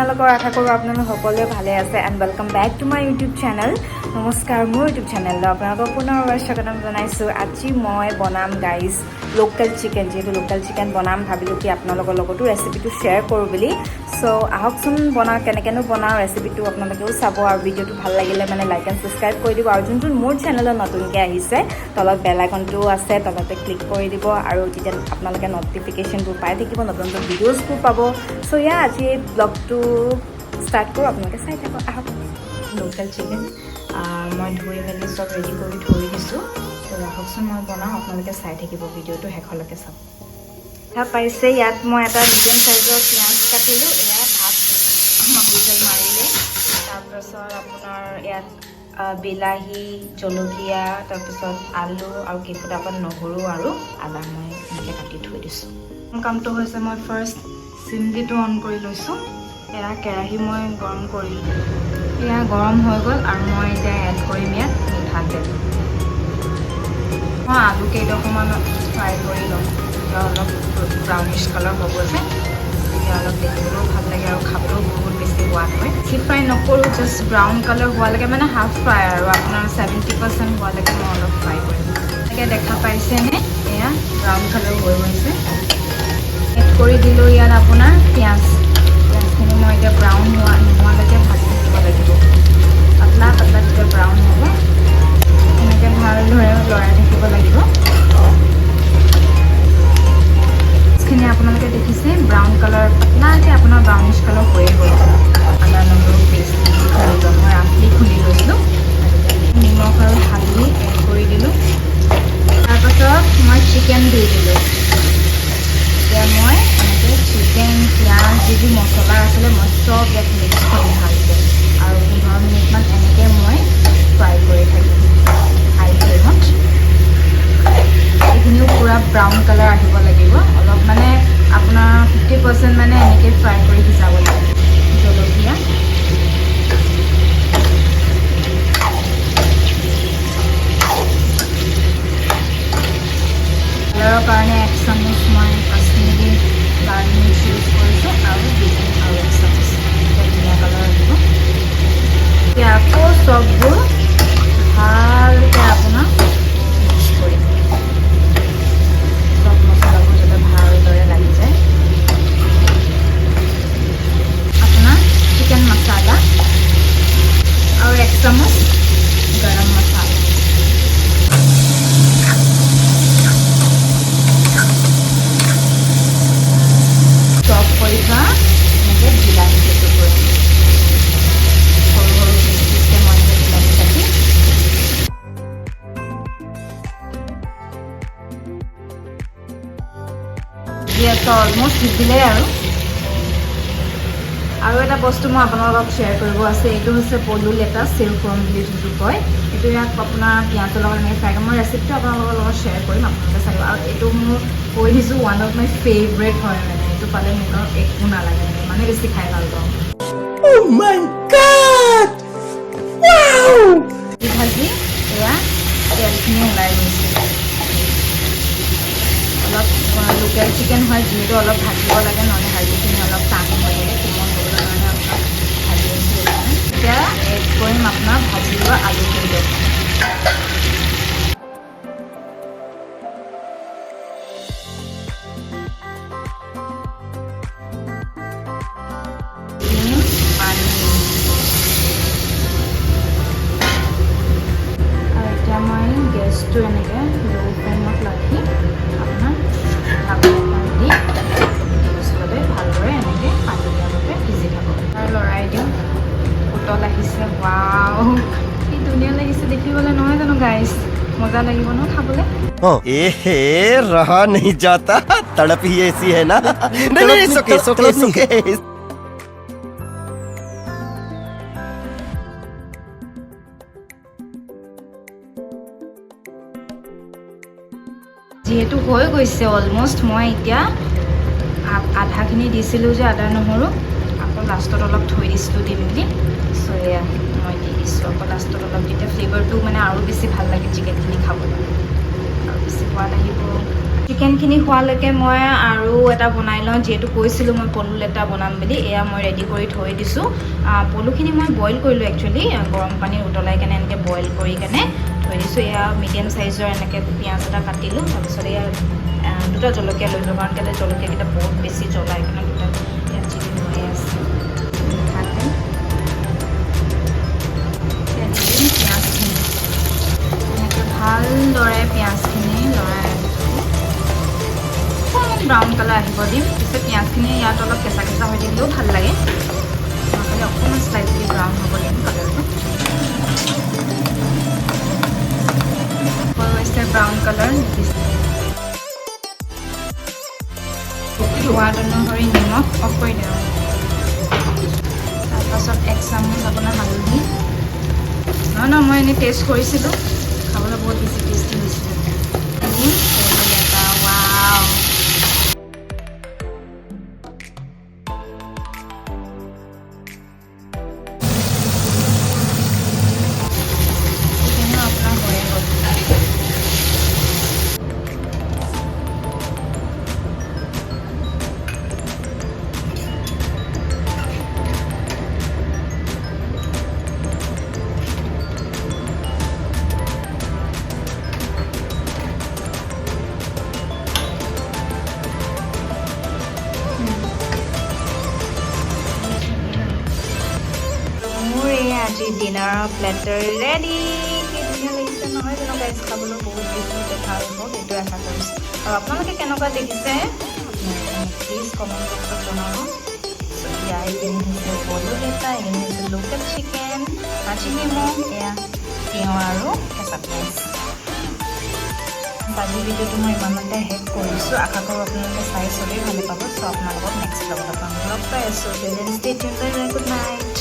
আপোনালোকৰ আশা কৰোঁ আপোনালোক সকলোৱে ভালে আছে and welcome back to my YouTube channel. নমস্কাৰ, মোৰ ইউটিউব চেনেললৈ আপোনালোকক পুনৰবাৰ স্বাগতম জনাইছোঁ। আজি মই বনাম গাইজ লোকেল চিকেন। যিহেতু লোকেল চিকেন বনাম ভাবিলোঁ কি আপোনালোকৰ লগতো ৰেচিপিটো শ্বেয়াৰ কৰোঁ বুলি। চ' আহকচোন বনাওঁ, কেনেকৈনো বনাওঁ ৰেচিপিটো আপোনালোকেও চাব আৰু ভিডিঅ'টো ভাল লাগিলে মানে লাইক এণ্ড ছাবস্ক্ৰাইব কৰি দিব। আৰু যোনটো মোৰ চেনেলত নতুনকৈ আহিছে তলত বেল আইকনটোও আছে, তলতে ক্লিক কৰি দিব আৰু তেতিয়া আপোনালোকে নটিফিকেশ্যনবোৰ পাই থাকিব, নতুন নতুন ভিডিঅ'জবোৰ পাব। চ' আজি এই ব্লগটো ষ্টাৰ্ট কৰোঁ, আপোনালোকে চাই থাকক আহক। লোকেল চিকেন মই ধুই মেলি চব ৰেডি কৰি থৈ দিছোঁ। ত' আহকচোন মই বনাওঁ, আপোনালোকে চাই থাকিব ভিডিঅ'টো শেষলৈকে চাব। দেখা পাইছে ইয়াত মই এটা মিডিয়াম চাইজৰ পিঁয়াজ কাটিলোঁ। এয়া ভাত হুইচেল মাৰিলে। তাৰপাছত আপোনাৰ ইয়াত বিলাহী, জলকীয়া, তাৰপিছত আলু আৰু কেইফুটামান নহৰু আৰু আদা মই এনেকৈ কাটি থৈ দিছোঁ। কামটো হৈছে মই ফাৰ্ষ্ট চিমনিটো অন কৰি লৈছোঁ। এয়া কেৰাহী মই গৰম কৰিলোঁ, এয়া গৰম হৈ গ'ল আৰু মই এতিয়া এড কৰিম ইয়াত মিঠাতেল। মই আলু কেইডোখৰমান ফ্ৰাই কৰি ল'ম, এতিয়া অলপ ব্ৰাউনিছ কালাৰ হ'ব যে, তেতিয়া অলপ দেখিবলৈও ভাল লাগে আৰু খাবলৈও বহুত বেছি সোৱাদ হয়। বেছি ফ্ৰাই নকৰোঁ, জাষ্ট ব্ৰাউন কালাৰ হোৱালৈকে, মানে হাফ ফ্ৰাই আৰু আপোনাৰ 70% হোৱালৈকে মই অলপ ফ্ৰাই কৰিম। এনেকৈ দেখা পাইছেনে, এয়া ব্ৰাউন কালাৰ হৈ গৈছে। এড কৰি দিলোঁ ইয়াত আপোনাৰ পিঁয়াজখিনি মই এতিয়া ব্ৰাউন নোহোৱালৈকে ভাজি থাকিব লাগিব। পাতলা পাতলা যেতিয়া ব্ৰাউন হ'ব এনেকৈ ভালদৰে লৰাই থাকিব লাগিব। পিঁয়াজখিনি আপোনালোকে দেখিছে ব্ৰাউন কালাৰ পাতলাকৈ আপোনাৰ ব্ৰাউনিছ কালাৰ হৈয়ে গ'ল। আদা নহৰু পেষ্ট খুলি ল'ম, মই ৰাফলি খুলি লৈছিলোঁ। নিমখ আৰু হালধি এড কৰি দিলোঁ। তাৰপাছত মই চিকেন দি দিলোঁ। এতিয়া মই এনেকৈ চিকেন, পিঁয়াজ যি মছলা আছিলে মই চব ইয়াত মিক্স কৰিম ভালকৈ আৰু 15 মিনিটমান এনেকৈ মই ফ্ৰাই কৰি থাকিম হাই ফ্লেমত। এইখিনিও পূৰা ব্ৰাউন কালাৰ আহিব লাগিব, অলপ মানে আপোনাৰ 50% মানে এনেকৈ ফ্ৰাই কৰি সিজাব লাগিব। জলকীয়া কালাৰৰ কাৰণে 1 চামুচ মই কাশ্মীৰী লাল মিৰ্চ ইউজ কৰিছোঁ আৰু বিট আৰু 1 চামুচ, ধুনীয়া কালাৰ আহিব। এতিয়া আকৌ চববোৰ ভালকৈ আপোনাৰ মিক্স কৰিম, চব মছলাবোৰ যাতে ভালদৰে লাগি যায়। আপোনাৰ চিকেন মছলা আৰু 1 চামুচ গৰম মছলা। চপ কৰি থোৱা এনেকৈ বিলাহী কেইটো কৰিম, সৰু সৰু পিচ পিচকৈ মই এনেকৈ বিলাহী কাটি যিহেতু অলমষ্ট সিজিলেই আৰু এটা বস্তু মই আপোনালোকক শ্বেয়াৰ কৰিব আছে। এইটো হৈছে পলু লেটা চিৰফৰ্ম বুলি যোনটো কয়। এইটো ইয়াত আপোনাৰ পিঁয়াজৰ লগত এনেকৈ ফ্ৰাই কৰিম। মই ৰেচিপিটো আপোনালোকৰ লগত শ্বেয়াৰ কৰিম, আপোনালোকে চাব। আৰু এইটো মোৰ কৈ দিছোঁ ওৱান অফ মাই ফেভৰেট হয়, মানে এইটো পালে মোক আৰু একো নালাগে, মানে বেছি খাই ভাল পাওঁ। Oh my God! Wow! ভাজি এয়া তেলখিনি ওলাই গৈছে। অলপ লোকেল চিকেন হয় যিহেতু অলপ ভাজিব লাগে, নহ'লে হালধিখিনি অলপ টান হৈ যায়, কোমল হ'বৰ কাৰণে আপোনাক ভাজি আছোঁ। এতিয়া এড কৰিম আপোনাৰ ভাজি লোৱা আলু কেইডোখৰ। পানী আৰু এতিয়া মই গেছটো এনেকৈ ল' ফ্লেমত ৰাখি আপোনাৰ ঢাকনিখন দি বস্তুতে ভালদৰে এনেকৈ পানী দিয়ালৈকে সিজি থাকক আৰু লৰাই দিওঁ। উতল আহিছে, ৱাও কি ধুনীয়া লাগিছে দেখিবলৈ, নহয় জানো গাইজ? মজা লাগিব ন খাবলৈ? रहा नहीं जाता, तड़प ही ऐसी है ना। नहीं, सोके। যিহেতু হৈ গৈছে অলমষ্ট, মই এতিয়া আধাখিনি দিছিলোঁ যে আদা নহৰু, আকৌ লাষ্টত অলপ থৈ দিছিলোঁ দি মেলি। চ' এয়া মই দি দিছোঁ আকৌ লাষ্টত অলপ, তেতিয়া ফ্লেভাৰটো মানে আৰু বেছি ভাল লাগে চিকেনখিনি খাবলৈ আৰু বেছি সোৱাদ আহিব। চিকেনখিনি হোৱালৈকে মই আৰু এটা বনাই লওঁ, যিহেতু কৈছিলোঁ মই পলু লেটা বনাম বুলি। এয়া মই ৰেডি কৰি থৈ দিছোঁ। পলুখিনি মই বইল কৰিলোঁ একচুৱেলি, গৰম পানীত উতলাই কেনে এনেকৈ বইল কৰি কেনে থৈ দিছোঁ। এয়া মিডিয়াম চাইজৰ এনেকৈ পিঁয়াজ এটা কাটিলোঁ। তাৰপিছত এয়া দুটা জলকীয়া লৈ লওঁ, কাৰণ কেলৈ জলকীয়াকেইটা বহুত বেছি জ্বলাই কেনে দুটা ইয়াত চিলি হৈ আছে। মিঠাতেল পিঁয়াজখিনি এনেকৈ ভালদৰে পিঁয়াজখিনি লৰাই অকণমান ব্ৰাউন কালাৰ আহিব দিম। পিছত পিঁয়াজখিনি ইয়াত অলপ কেঁচা কেঁচা হৈ থাকিলেও ভাল লাগে। নহ'লে অকণমান স্লাইটলি ব্ৰাউন হ'ব দিম কালাৰটো। হৈ গৈছে ব্ৰাউন কালাৰ। সোৱাদ অনুসৰি নিমখ অফ কৰি দিওঁ। তাৰপাছত 1 চামুচ আপোনাৰ হালধি। নহয় মই এনেই টেষ্ট কৰিছিলোঁ, খাবলৈ বহুত বেছি টেষ্টি হৈছিলে। ৱাও, চিকেনো আপোনাৰ হৈয়ে গ'ল। মোৰ এই আজি ডিনাৰৰ প্লেটাৰ ৰেডি। কি ধুনীয়া লাগিছে নহয় জানো গাইজ, খাবলৈ বহুত বেছি ভাল হ'ব সেইটো আশা কৰিছোঁ। আৰু আপোনালোকে কেনেকুৱা দেখিছে প্লিজ কমেণ্ট বক্সত জনাব। এয়া এইখিনি হৈছে পলু লেটা, এইখিনি হৈছে লোকেল চিকেন, কাজি নিমখ, এয়া তিয়ঁহ আৰু কেঁচা পিঁয়াজ। আজি ভিডিঅ'টো মই ইমানতে শেষ কৰিছোঁ। আশা কৰোঁ আপোনালোকে চাই চবেই ভালে পাব। চ' আপোনালোকক নেক্সট ব্লগত আপোনালোকক লগ পাই আছোঁ। State tune, bye bye, good night.